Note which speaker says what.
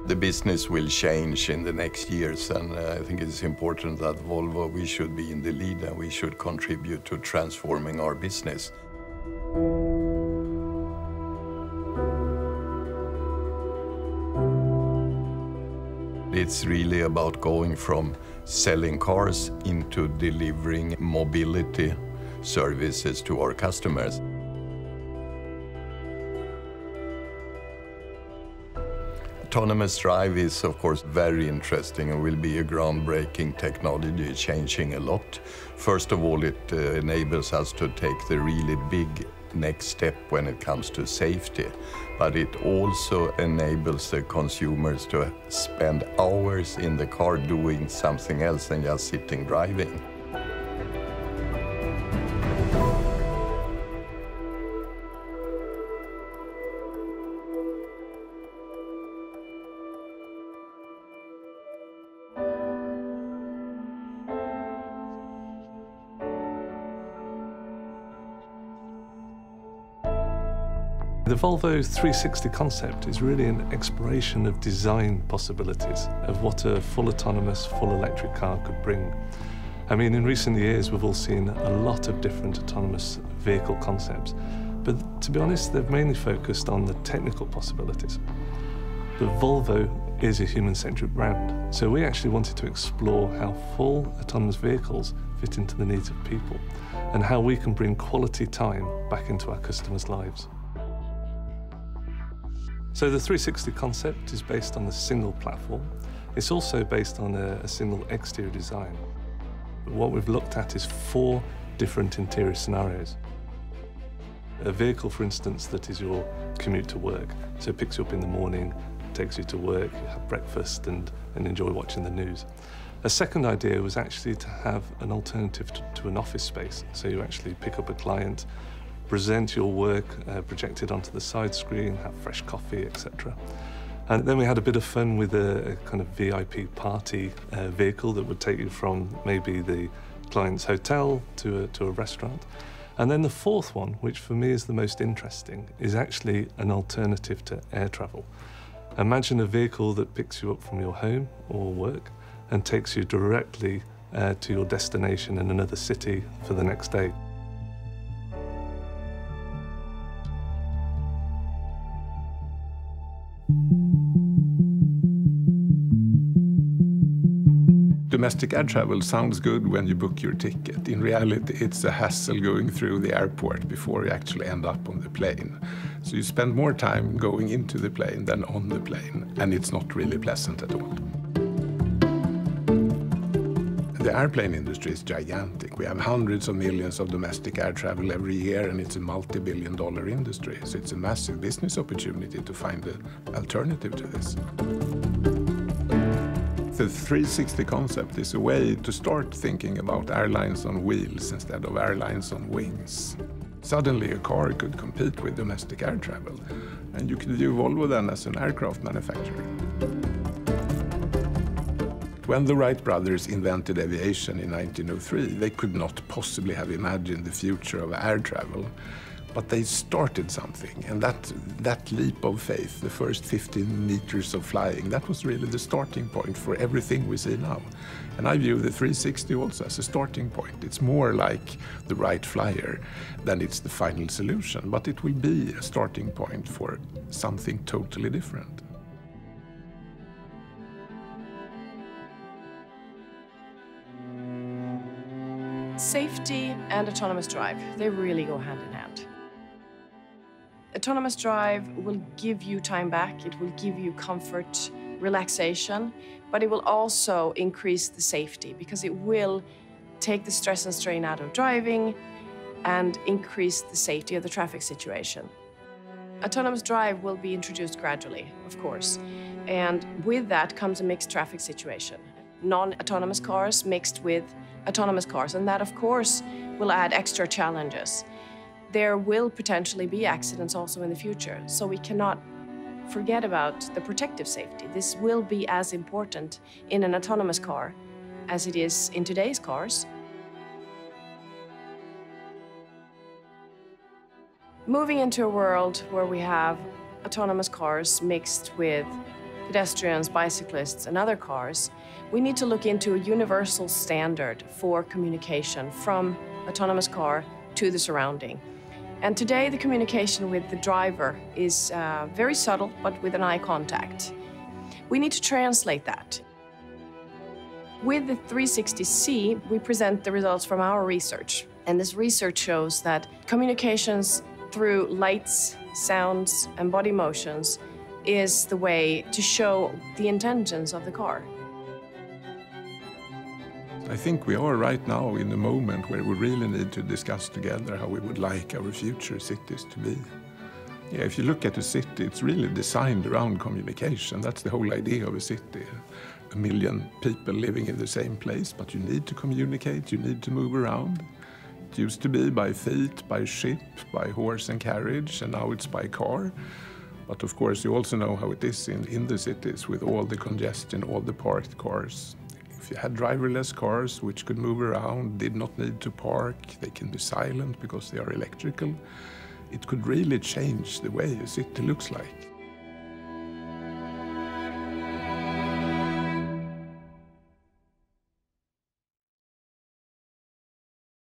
Speaker 1: The business will change in the next years, and I think it's important that Volvo, we should be in the lead and we should contribute to transforming our business. It's really about going from selling cars into delivering mobility services to our customers. Autonomous drive is, of course, very interesting and will be a groundbreaking technology, changing a lot. First of all, it enables us to take the really big next step when it comes to safety, but it also enables the consumers to spend hours in the car doing something else than just sitting driving.
Speaker 2: The Volvo 360 concept is really an exploration of design possibilities of what a full autonomous, full electric car could bring. I mean, in recent years, we've all seen a lot of different autonomous vehicle concepts, but to be honest, they've mainly focused on the technical possibilities. But Volvo is a human-centric brand, so we actually wanted to explore how full autonomous vehicles fit into the needs of people and how we can bring quality time back into our customers' lives. So the 360 concept is based on a single platform. It's also based on a single exterior design. But what we've looked at is 4 different interior scenarios. A vehicle, for instance, that is your commute to work. So it picks you up in the morning, takes you to work, you have breakfast and enjoy watching the news. A second idea was actually to have an alternative to an office space. So you actually pick up a client, present your work projected onto the side screen, have fresh coffee, etc. And then we had a bit of fun with a kind of VIP party vehicle that would take you from maybe the client's hotel to a restaurant. And then the fourth one, which for me is the most interesting, is actually an alternative to air travel. Imagine a vehicle that picks you up from your home or work and takes you directly to your destination in another city for the next day.
Speaker 3: Domestic air travel sounds good when you book your ticket. In reality, it's a hassle going through the airport before you actually end up on the plane. So you spend more time going into the plane than on the plane, and it's not really pleasant at all. The airplane industry is gigantic. We have hundreds of millions of domestic air travel every year, and it's a multi-billion-dollar industry. So it's a massive business opportunity to find an alternative to this. The 360 concept is a way to start thinking about airlines on wheels instead of airlines on wings. Suddenly a car could compete with domestic air travel, and you could view Volvo then as an aircraft manufacturer. When the Wright brothers invented aviation in 1903, they could not possibly have imagined the future of air travel. But they started something, and that leap of faith, the first 15 meters of flying, that was really the starting point for everything we see now. And I view the 360 also as a starting point. It's more like the Wright Flyer than it's the final solution, but it will be a starting point for something totally different.
Speaker 4: Safety and autonomous drive, they really go hand in hand. Autonomous drive will give you time back, it will give you comfort, relaxation, but it will also increase the safety because it will take the stress and strain out of driving and increase the safety of the traffic situation. Autonomous drive will be introduced gradually, of course, and with that comes a mixed traffic situation. Non-autonomous cars mixed with autonomous cars, and that, of course, will add extra challenges. There will potentially be accidents also in the future, so we cannot forget about the protective safety. This will be as important in an autonomous car as it is in today's cars. Moving into a world where we have autonomous cars mixed with pedestrians, bicyclists, and other cars, we need to look into a universal standard for communication from autonomous car to the surrounding. And today, the communication with the driver is very subtle, but with an eye contact. We need to translate that. With the 360C, we present the results from our research. And this research shows that communications through lights, sounds, and body motions is the way to show the intentions of the car.
Speaker 3: I think we are right now in the moment where we really need to discuss together how we would like our future cities to be. Yeah, if you look at a city, it's really designed around communication. That's the whole idea of a city. 1 million people living in the same place, but you need to communicate, you need to move around. It used to be by feet, by ship, by horse and carriage, and now it's by car. But of course, you also know how it is in the cities with all the congestion, all the parked cars. If you had driverless cars which could move around, did not need to park, they can be silent because they are electrical, it could really change the way a city looks like.